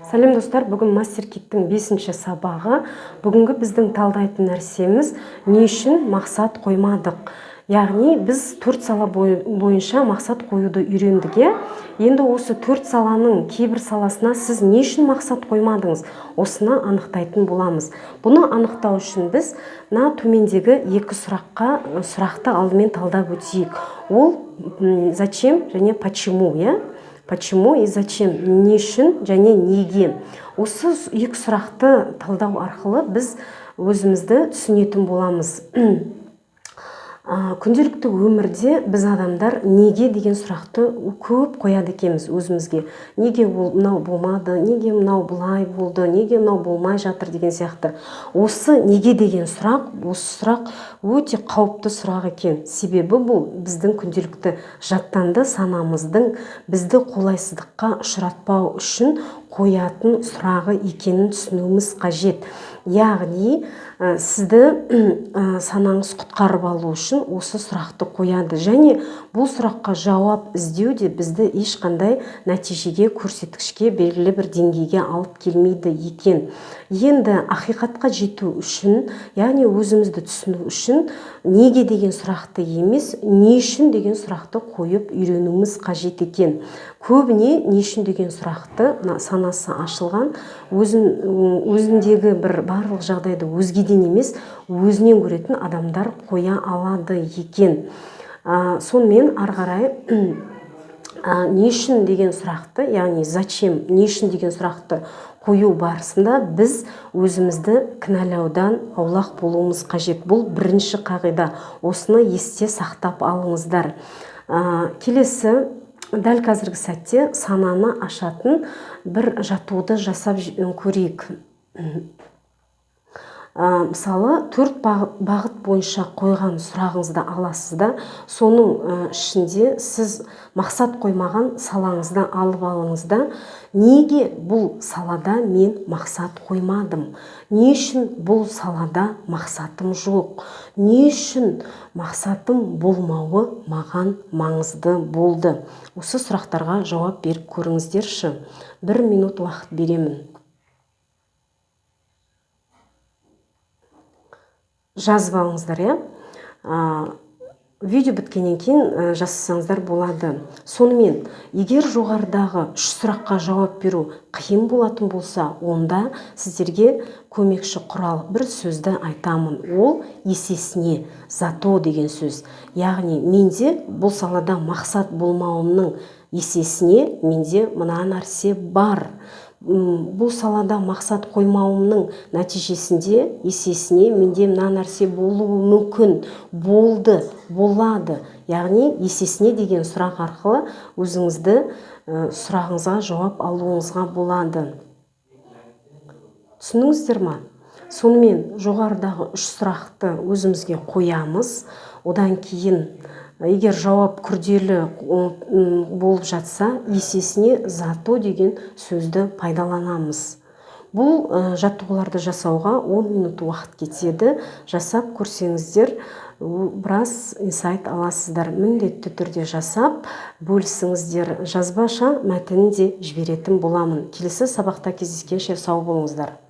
Сәлем достар, бүгін мастер-киттің 5-ші сабағы. Бүгінгі біздің талдайтын нәрсеміз не үшін мақсат қоймадық. Яғни біз 4 сала бойынша мақсат қоюды үйрендік. Енді осы 4 саланың кейбір саласына сіз не үшін мақсат қоймадыңыз, осыны анықтайтын боламыз. Бұны анықтау үшін біз төмендегі 2 сұрақты алдымен талдап өтейік. Ол зачем және почему, Почему и зачем, не үшін және неге. Осы 2 сұрақты талдау арқылы біз өзімізді түсінетін боламыз. Күнделікті өмірде біз адамдар неге деген сұрақты көп қояды екенбіз өзімізге. Неге мынау болмады, неге мынау бұлай болды, неге мынау болмай жатыр деген сияқты. Осы неге деген сұрақ, осы сұрақ өте қауіпті сұрақ екен. Себебі бұл біздің күнделікті жаттанды санамыздың бізді қолайсыздыққа ұшыратпау үшін қоятын сұрағы екенін түсінуіміз қажет. Яғни сізді санаңыз құтқарып алу үшін осы сұрақты қояды. Және бұл сұраққа жауап іздеу де бізді ешқандай нәтижеге, көрсеткішке, белгілі бір деңгейге алып келмейді екен. Енді ақиқатқа жету үшін, яғни өзімізді түсіну үшін неге деген сұрақты емес, не үшін деген сұрақты қойып үйренуіміз қажет екен. Көбіне не үшін деген сұрақты санасы ашылған, өзіндегі бір барлық жағдайды өзгеден емес, өзінен көретін адамдар қоя алады екен. Сонымен ары қарай не үшін деген сұрақты, яғни зачем, не үшін деген сұрақты қою барысында біз өзімізді кінәлаудан аулақ болуымыз қажет. Бұл бірінші қағида. Осыны есте сақтап алыңыздар. Келесі, дәл қазіргі сәтте сананы ашатын бір жатуды жасап көрейік. Мысалы, 4 бағыт бойынша қойған сұрағыңызды аласыз да, соның ішінде сіз мақсат қоймаған салаңызды алып алыңыз да, неге бұл салада мен мақсат қоймадым? Не үшін бұл салада мақсатым жоқ? Не үшін мақсатым болмауы маған маңызды болды? Осы сұрақтарға жауап беріп көріңіздерші. 1 минут уақыт беремін. Жазып алыңыздар, видео біткеннен кейін жасасаңыздар болады. Сонымен, егер жоғарыдағы 3 сұраққа жауап беру қиын болатын болса, онда сіздерге көмекші құрал бір сөзді айтамын. Ол есесіне, зато деген сөз. Яғни, менде бұл салада мақсат болмауымның есесіне менде мына нәрсе бар. Бұл салада мақсат қоймауымның нәтижесінде есесіне менде мына нәрсе болуы мүмкін, болды, болады. Яғни есесіне деген сұрақ арқылы өзіңізді сұрағыңызға жауап алуыңызға болады. Түсініңіздер ме? Сонымен жоғарыдағы 3 сұрақты өзімізге қоямыз. Одан кейін егер жауап күрделі болып жатса, есесіне зато деген сөзді пайдаланамыз. Бұл жаттығуларды жасауға 10 минут уақыт кетеді. Жасап көрсеңіздер, біраз инсайт аласыздар. Міндетті түрде жасап, бөлісіңіздер. Жазбаша мәтінін де жіберетін боламын. Келесі сабақта кездескенше сау болыңыздар.